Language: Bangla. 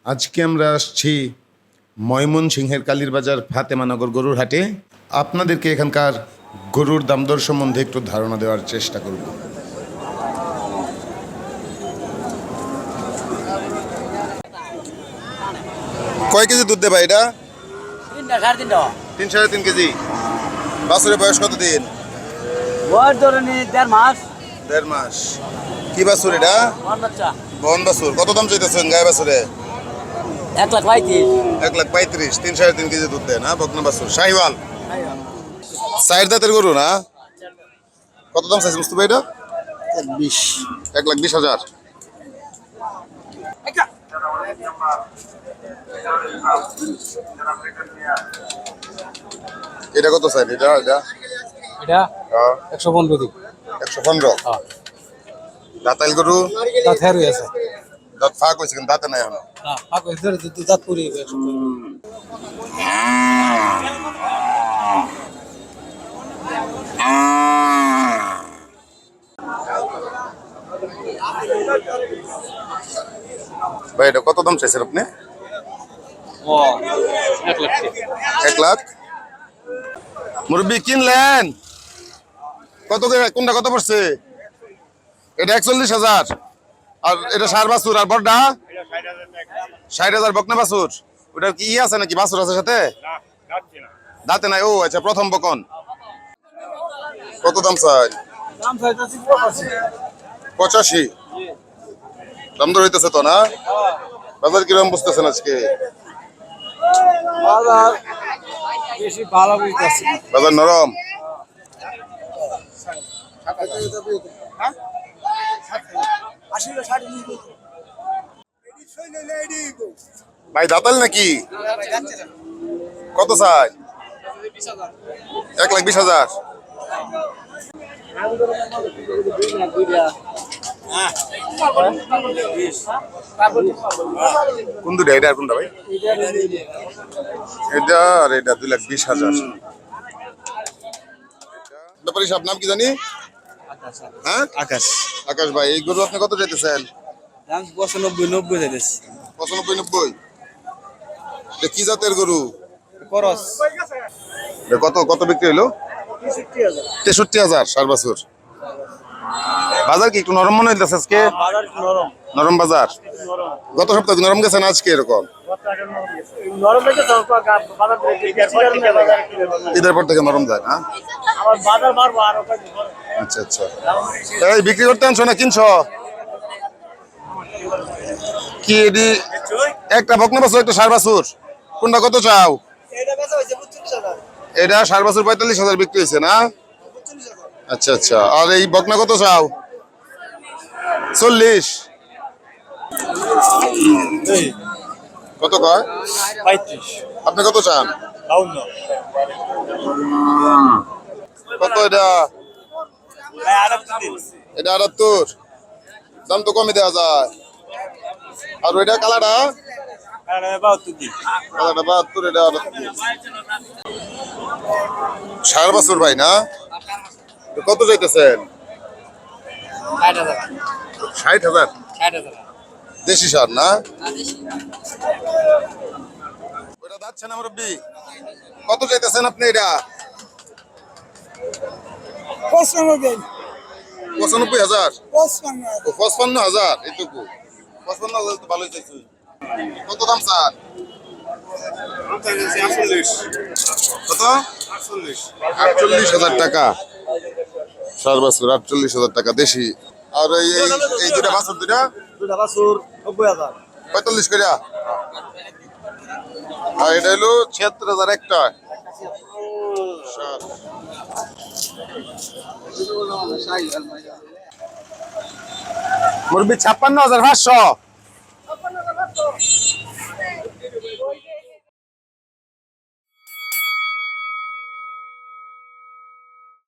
আজকে আমরা আসছি ময়মনসিংহের কালীরবাজার ফাতেমানগর গরুর হাটে। আপনাদেরকে এখানকার গরুর দামদর সম্বন্ধে একটু ধারণা দেওয়ার চেষ্টা করব। কয় কেজি দুধ দেবা এটা? 3.5 কেজি। বাছুরের বয়স কত দিন? বয়স ধরেন 1.5 মাস। 1.5 মাস। কি বাছুর এটা? বন বাছুর। কত দাম চাইতেছেন গায়ে বাছুরে? 1,35,000। 1,35,000। 3.5 কেজি দুধ দেয় না বকনা বাছুর? শাহিওয়াল। 4 দাঁতের গরু না? কত দাম চাইছে মুস্তফা এটা? 1,20,000। 1,20,000। এটা কত চাই? এটা এটা 115 দিন। 115। দাঁতাইল গরু? দাঁত হেরুই আছে। দাঁত ফাঁক হয়েছে কিন্তু দাঁতে নাই এখন। না, পাক হইছে দাঁত পুরি গেছে। ভাই এটা কত দাম চাইছেন আপনি? ও 1 লাখ। 1 লাখ। মুরব্বি কিনলেন কত করে? কোনটা কত পড়ছে? এটা 41,000। আর এটা সার বাছুর। আর বড়টা 60,000 বকনা বাছুর। ওটা কি আছে নাকি? বাছুর আছে সাথে? দাঁতে নাই। ও আচ্ছা, প্রথম বকন। কত দাম চাই? দাম চাইতাছি 85। 85। দাম দর হইতেছে তো না? বাজার কিরকম বুঝতেছেন আজকে? বাজার বেশি ভালো বুঝতাছি। বাজার নরম। ভাই দাঁতাল নাকি? কত চাই? 1,20,000। কোন দুটা? এটা আর কোনটা ভাই? এটা আর এটা 2,20,000। ব্যাপারী সাহেব নাম কি জানি? হ্যাঁ, আকাশ। আকাশ ভাই। এই গরু আপনি কত চাইতেছেন? দাম 95-90 যাইতেছে। 95-90। এটা কি জাতের গরু? খরচ এটা কত কত বিক্রি হলো? 63,000। সার বাছুর। বাজার কি একটু নরম মনে হইতেছে আজকে? বাজার নরম। নরম বাজার। নরম। গত সপ্তাহে নরম গেছে না আজকে এরকম? নরম থেকে বাজার ঈদের পর থেকে নরম যায় না? আবার বাজার বাড়বো আরো। আচ্ছা আচ্ছা। এই বিক্রি করতে আনছো না কিনছো? কি এডি? একটা বকনা বাছুর, একটা সার বাছুর। কোনটা কত চাও? এটা বেচা হইছে 45,000। এটা সার বাছুর 45,000 বিক্রি হয়েছে না? 45,000। আচ্ছা আচ্ছা। আর এই বকনা কত চাও? 40। কত কয়? 35। আপনি কত চান? 52। কত এটা? ভাই আরব দিন। এটা 78। দাম তো কমে দেওয়া যায়। আর ওইটা কালাটা? আরে 72 দিন। কালাটা 72, এটা 78। সার বাছুর ভাই না? তো কত চাইতেছেন? 60,000। 60,000। 60,000। দেশি সার না? ওইটা যাচ্ছে না মুরব্বি? কত চাইতেছেন আপনি এটা? 95,000। 95,000। 55,000। ও 55,000। এইটুকু 55,000 তো ভালোই চাইছি। কত দাম স্যার? কত? 48,000 টাকা। সার বাছুর 48,000 টাকা দেশি। আর এই দুটা বাছুর দুটা দুটা বাছুর 90,000। 45 করে। আর এটা হলো 76,000 একটা। মুরব্বি 56,500।